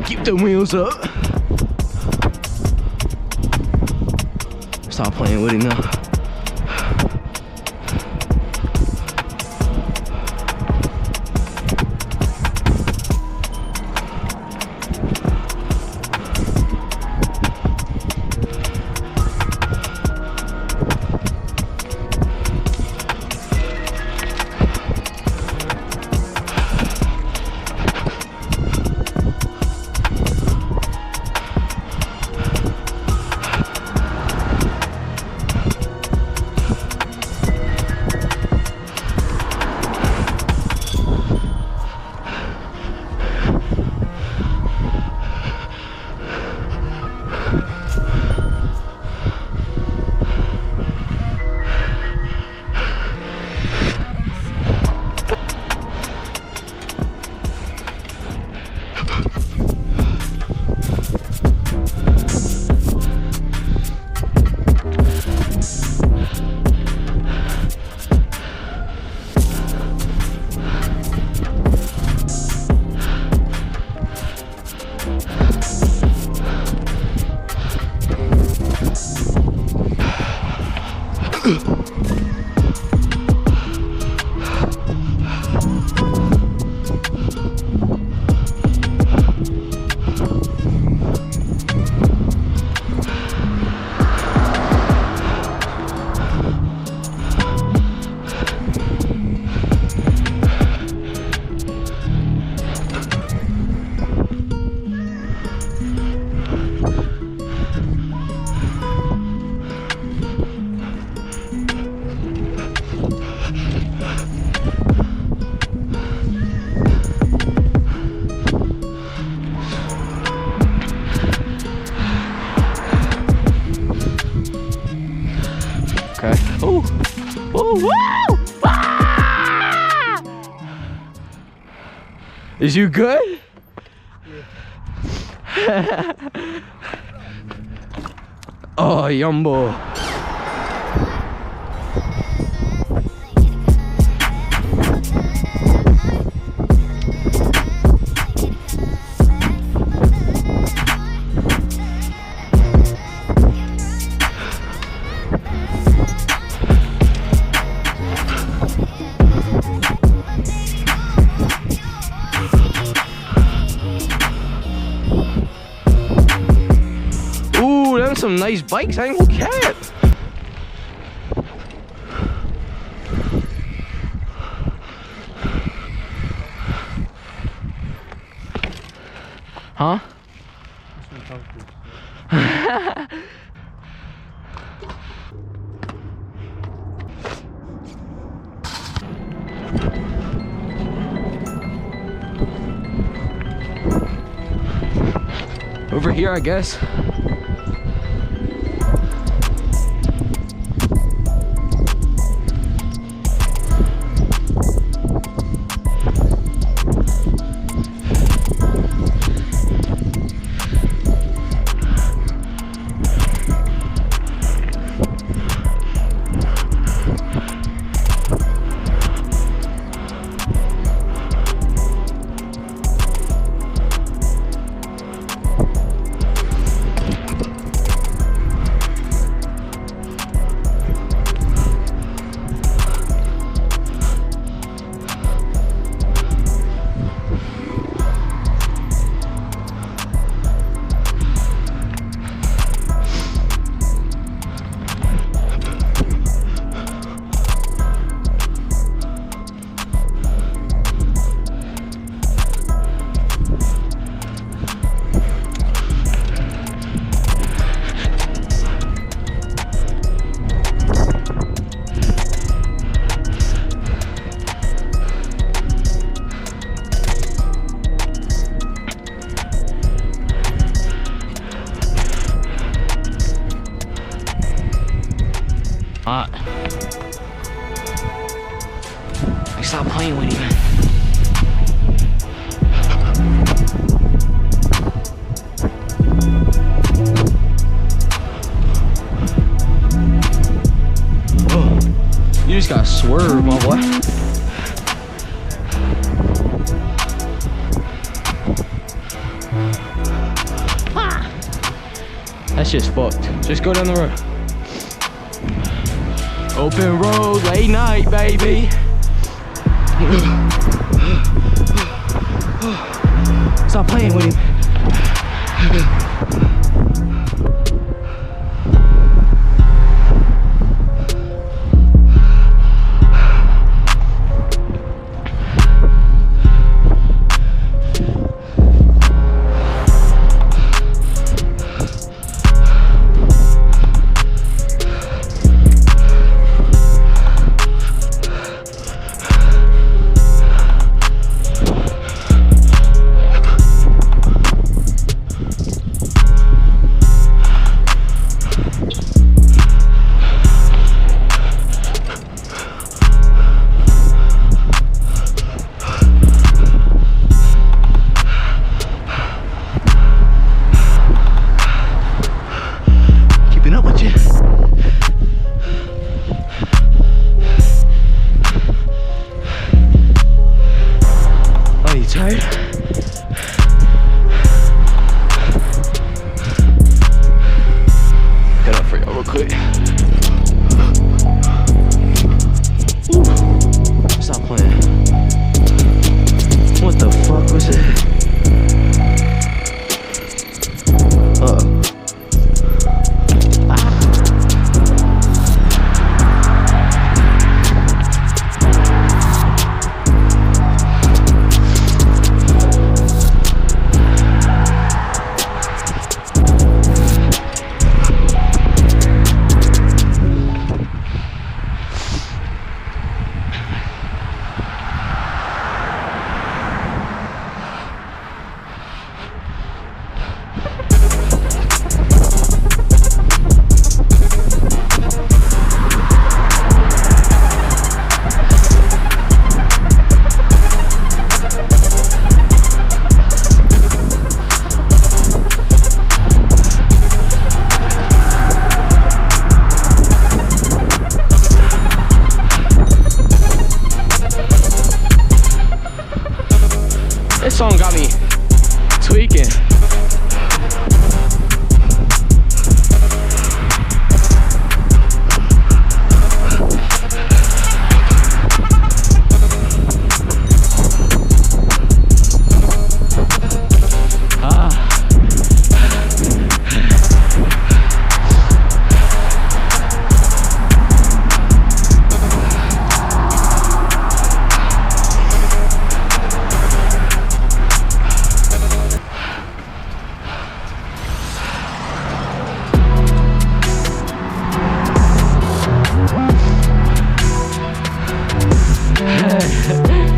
Keep the wheels up. Stop playing with him now. Okay. Ooh. Ooh, woo! Ah! Is you good? Yeah. Oh, Yumbo. Some nice bikes, I ain't gonna cap. Huh? Over here, I guess. Hot. Like, stop playing with you. Oh, you just got swerved, my boy. That shit's fucked. Just go down the road. Open road, late night, baby. Stop playing with him. Tired? Get up for y'all real quick. Ooh. Stop playing. What the fuck was it? Uh-oh. This song got me tweaking.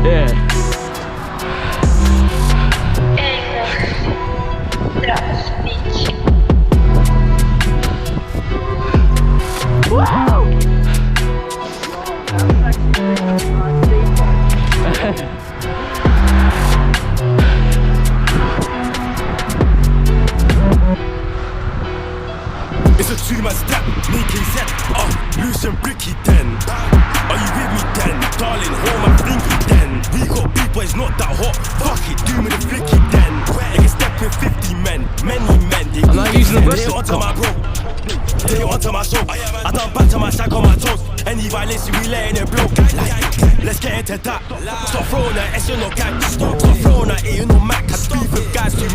Yeah. Wow. It's a two-man step, me KZ, loose and bricky then. Are you with me then? Darling, hold my thingy then. We got big boys, not that hot. Fuck it, do me the flicky then. They can step with 50 men, many men. I'm not using the rest They of onto my bro, they onto my soul. I done back to my shack on my toes. Any violation, we letting it blow. Let's get into that. Stop throwing that S, you no gang. Stop throwing that A, you no Mac. I speak with guys who